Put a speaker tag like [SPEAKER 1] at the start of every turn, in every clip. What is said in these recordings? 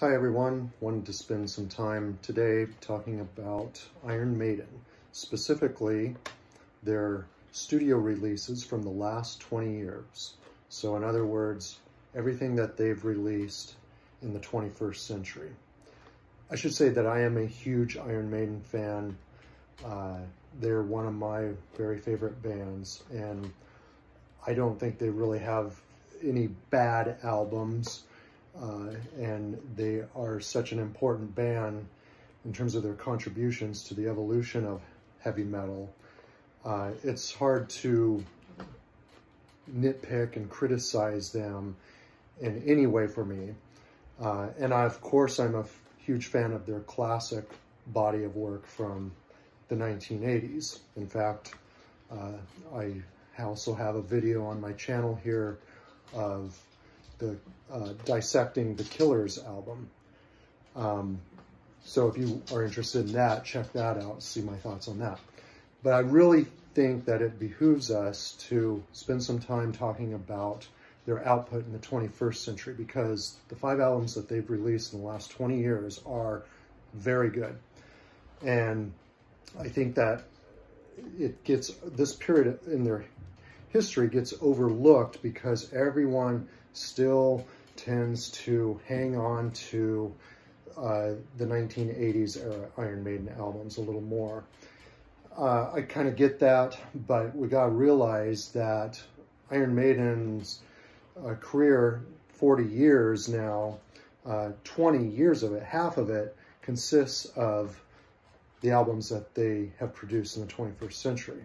[SPEAKER 1] Hi everyone, wanted to spend some time today talking about Iron Maiden, specifically their studio releases from the last 20 years. So in other words, everything that they've released in the 21st century. I should say that I am a huge Iron Maiden fan. They're one of my very favorite bands, and I don't think they really have any bad albums. And they are such an important band in terms of their contributions to the evolution of heavy metal. It's hard to nitpick and criticize them in any way for me. And of course, I'm a huge fan of their classic body of work from the 1980s. In fact, I also have a video on my channel here of the dissecting the Killers album. So if you are interested in that, check that out, see my thoughts on that. But I really think that it behooves us to spend some time talking about their output in the 21st century, because the 5 albums that they've released in the last 20 years are very good. And I think that this period in their history gets overlooked because everyone still tends to hang on to the 1980s era Iron Maiden albums a little more. I kind of get that, but we got to realize that Iron Maiden's career, 40 years now, 20 years of it, half of it, consists of the albums that they have produced in the 21st century.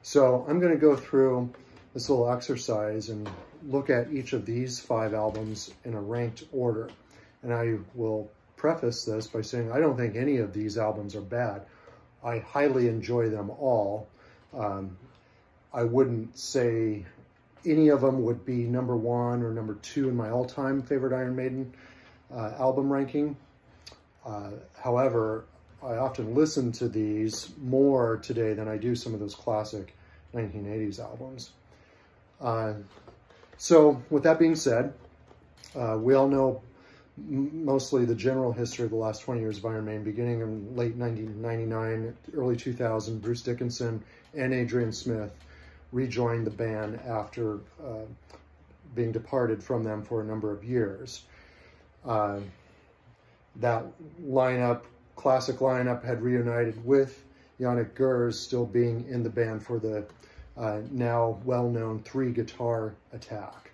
[SPEAKER 1] So I'm going to go through this little exercise and look at each of these 5 albums in a ranked order. And I will preface this by saying I don't think any of these albums are bad. I highly enjoy them all. I wouldn't say any of them would be number 1 or number 2 in my all-time favorite Iron Maiden album ranking. However, I often listen to these more today than I do some of those classic 1980s albums. So with that being said, we all know mostly the general history of the last 20 years of Iron Maiden. Beginning in late 1999, early 2000, Bruce Dickinson and Adrian Smith rejoined the band after being departed from them for a number of years. That lineup, classic lineup, had reunited with Janick Gers still being in the band for the now well-known 3-guitar attack,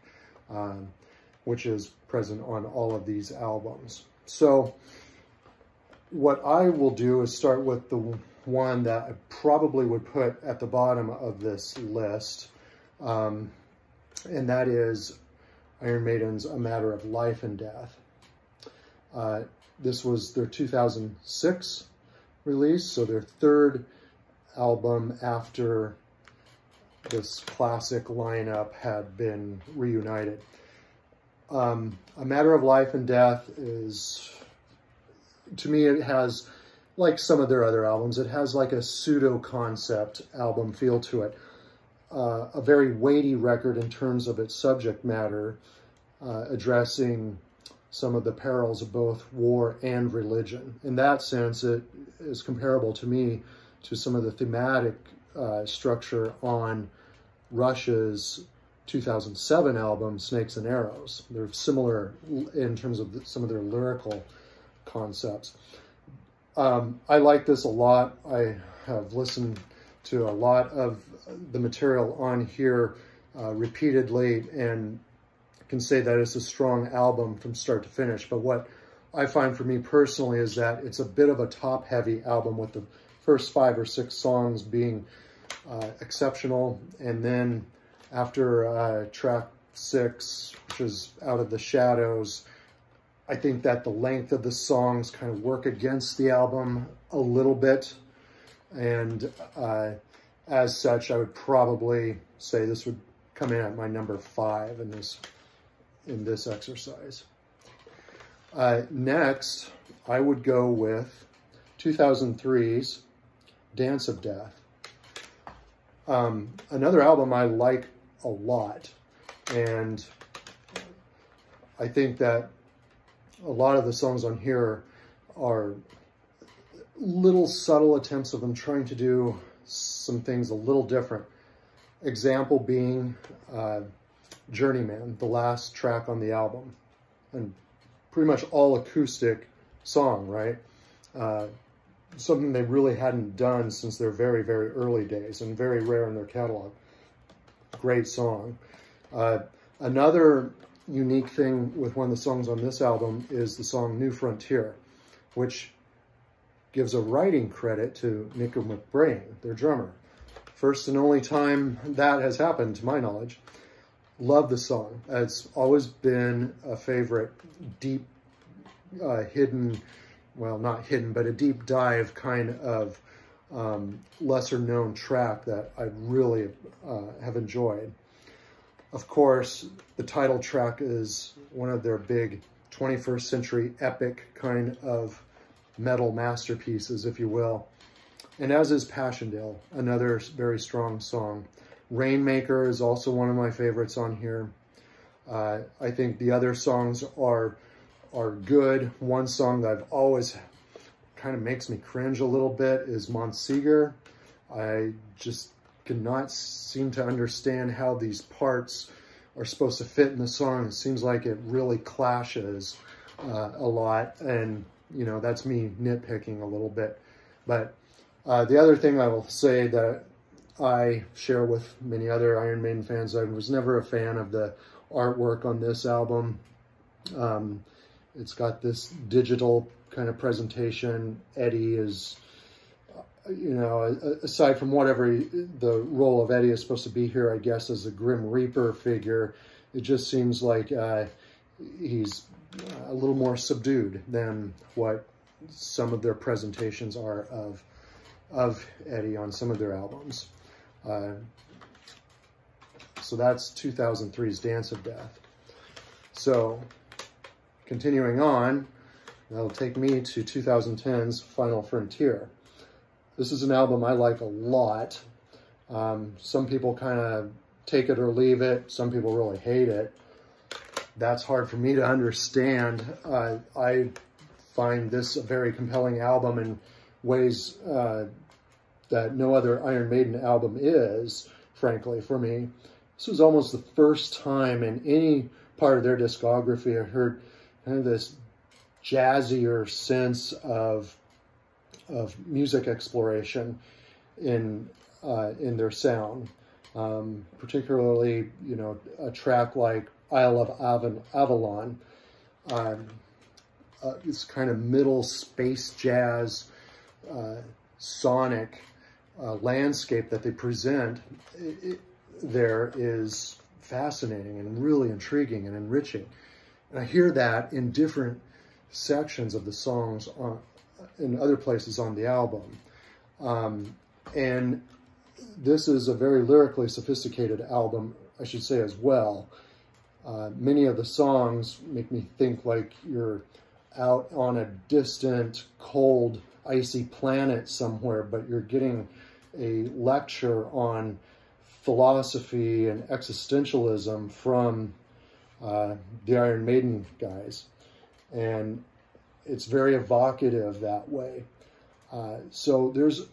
[SPEAKER 1] which is present on all of these albums. So what I will do is start with the one that I probably would put at the bottom of this list, and that is Iron Maiden's A Matter of Life and Death. This was their 2006 release, so their 3rd album after this classic lineup had been reunited. A Matter of Life and Death is, to me, it has, like some of their other albums, it has like a pseudo-concept album feel to it. A very weighty record in terms of its subject matter, addressing some of the perils of both war and religion. In that sense, it is comparable to me to some of the thematic structure on Rush's 2007 album, Snakes and Arrows. They're similar in terms of some of their lyrical concepts. I like this a lot. I have listened to a lot of the material on here repeatedly, and can say that it's a strong album from start to finish. But what I find for me personally is that it's a bit of a top-heavy album, with the first 5 or 6 songs being exceptional, and then after track 6, which is Out of the Shadows, I think that the length of the songs kind of work against the album a little bit, and as such, I would probably say this would come in at my number 5 in this exercise. Next, I would go with 2003's Dance of Death. Another album I like a lot, and I think that a lot of the songs on here are little subtle attempts of them trying to do some things a little different. Example being Journeyman, the last track on the album, and pretty much all acoustic song, right? Something they really hadn't done since their very, very early days, and very rare in their catalog. Great song. Another unique thing with one of the songs on this album is the song New Frontier, which gives a writing credit to Nicko McBrain, their drummer. First and only time that has happened, to my knowledge. Love the song. It's always been a favorite, deep, hidden, well, not hidden, but a deep dive kind of lesser known track that I really have enjoyed. Of course, the title track is one of their big 21st century epic kind of metal masterpieces, if you will. And as is Passchendaele, another very strong song. Rainmaker is also one of my favorites on here. I think the other songs are good. One song that I've always kind of makes me cringe a little bit is Monseeger. I just cannot seem to understand how these parts are supposed to fit in the song. It seems like it really clashes a lot, and you know, that's me nitpicking a little bit. But the other thing I will say that I share with many other Iron Maiden fans, I was never a fan of the artwork on this album. It's got this digital kind of presentation. Eddie is, you know, aside from whatever the role of Eddie is supposed to be here, I guess, as a Grim Reaper figure, it just seems like he's a little more subdued than what some of their presentations are of Eddie on some of their albums. So that's 2003's Dance of Death. So continuing on, that'll take me to 2010's Final Frontier. This is an album I like a lot. Some people kind of take it or leave it. Some people really hate it. That's hard for me to understand. I find this a very compelling album in ways that no other Iron Maiden album is, frankly, for me. This was almost the first time in any part of their discography I heard kind of this jazzier sense of music exploration in their sound. Particularly, you know, a track like Isle of Avalon. This kind of middle space jazz sonic landscape that they present there is fascinating and really intriguing and enriching. And I hear that in different sections of the songs in other places on the album. And this is a very lyrically sophisticated album, I should say, as well. Many of the songs make me think like you're out on a distant, cold, icy planet somewhere, but you're getting a lecture on philosophy and existentialism from the Iron Maiden guys. And it's very evocative that way. So there's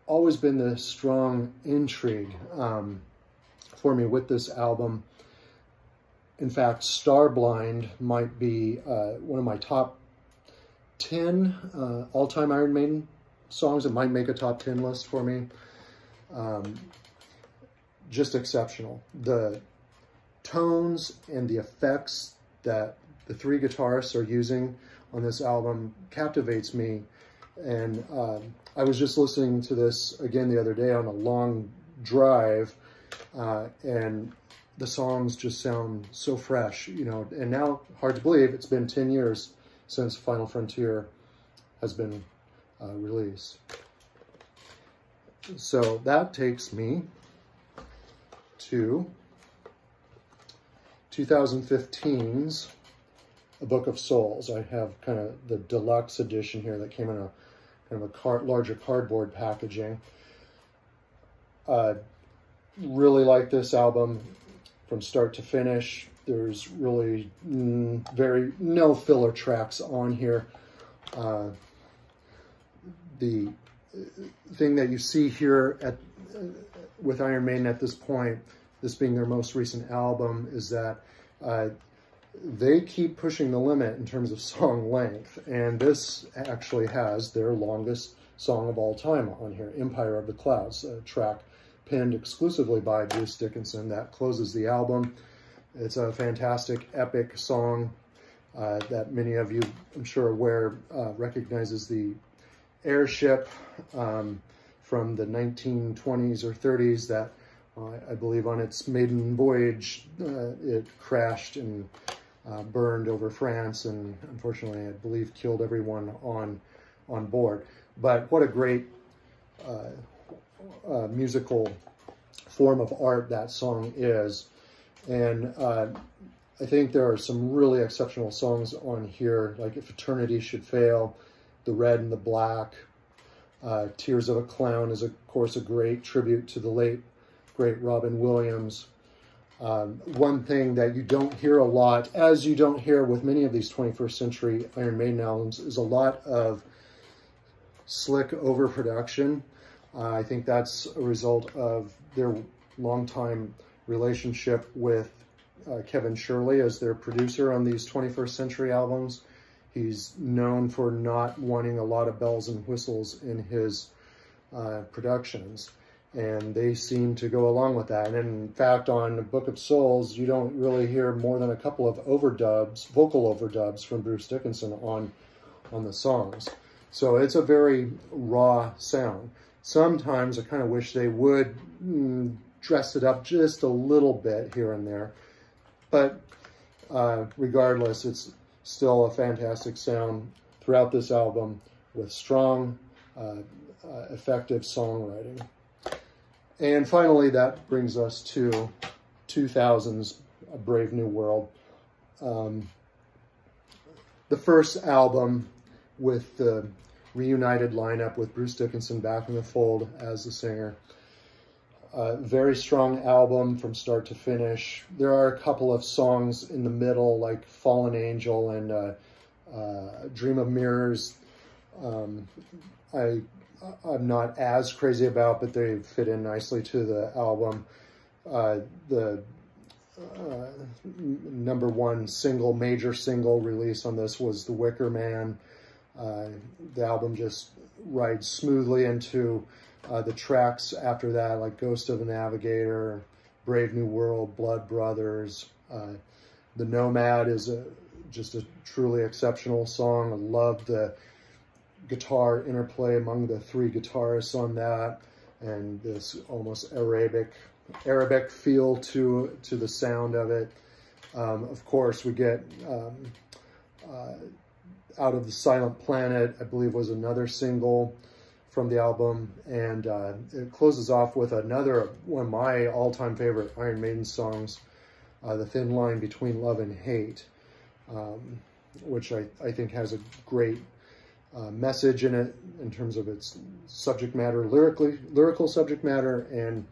[SPEAKER 1] always been this strong intrigue for me with this album. In fact, Starblind might be one of my top 10 all-time Iron Maiden songs. It might make a top 10 list for me. Just exceptional. The tones and the effects that the three guitarists are using on this album captivates me. And I was just listening to this again the other day on a long drive, and the songs just sound so fresh, you know, and now, hard to believe, it's been 10 years since Final Frontier has been released. So that takes me to 2015's A Book of Souls. I have kind of the deluxe edition here that came in a kind of a larger cardboard packaging. Really like this album from start to finish. There's really no filler tracks on here. The thing that you see here with Iron Maiden at this point, this being their most recent album, is that they keep pushing the limit in terms of song length, and this actually has their longest song of all time on here, Empire of the Clouds, a track penned exclusively by Bruce Dickinson that closes the album. It's a fantastic, epic song that many of you, I'm sure, are aware, recognizes the airship from the 1920s or 30s that I believe on its maiden voyage it crashed and burned over France, and unfortunately I believe killed everyone on board. But what a great musical form of art that song is. And I think there are some really exceptional songs on here, like If Eternity Should Fail, The Red and the Black. Tears of a Clown is, of course, a great tribute to the late, great Robin Williams. One thing that you don't hear a lot, as you don't hear with many of these 21st century Iron Maiden albums, is a lot of slick overproduction. I think that's a result of their longtime relationship with Kevin Shirley as their producer on these 21st century albums. He's known for not wanting a lot of bells and whistles in his productions, and they seem to go along with that. And in fact, on Book of Souls, you don't really hear more than a couple of overdubs, vocal overdubs from Bruce Dickinson on the songs. So it's a very raw sound. Sometimes I kind of wish they would dress it up just a little bit here and there, but regardless, it's still a fantastic sound throughout this album with strong, effective songwriting. And finally, that brings us to 2000's A Brave New World. The first album with the reunited lineup with Bruce Dickinson back in the fold as the singer. Very strong album from start to finish. There are a couple of songs in the middle, like Fallen Angel and Dream of Mirrors, I'm not as crazy about, but they fit in nicely to the album. The number one single, major single release on this was The Wicker Man. The album just rides smoothly into the tracks after that, like Ghost of the Navigator, Brave New World, Blood Brothers. The Nomad is just a truly exceptional song. I love the guitar interplay among the three guitarists on that, and this almost Arabic feel to the sound of it. Of course, we get Out of the Silent Planet, I believe, was another single from the album, and it closes off with another one of my all-time favorite Iron Maiden songs, The Thin Line Between Love and Hate, which I think has a great message in it in terms of its subject matter, lyrical subject matter, and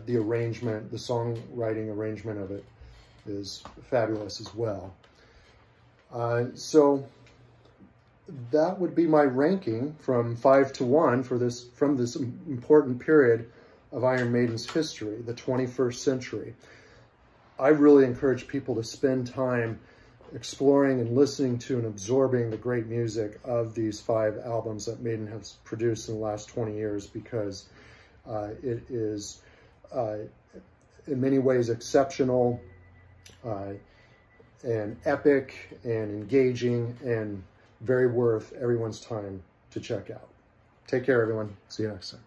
[SPEAKER 1] the arrangement, the songwriting arrangement of it is fabulous as well. So that would be my ranking from 5 to 1 from this important period of Iron Maiden's history, the 21st century. I really encourage people to spend time exploring and listening to and absorbing the great music of these 5 albums that Maiden has produced in the last 20 years, because it is in many ways exceptional and epic and engaging and very worth everyone's time to check out. Take care, everyone. See you next time.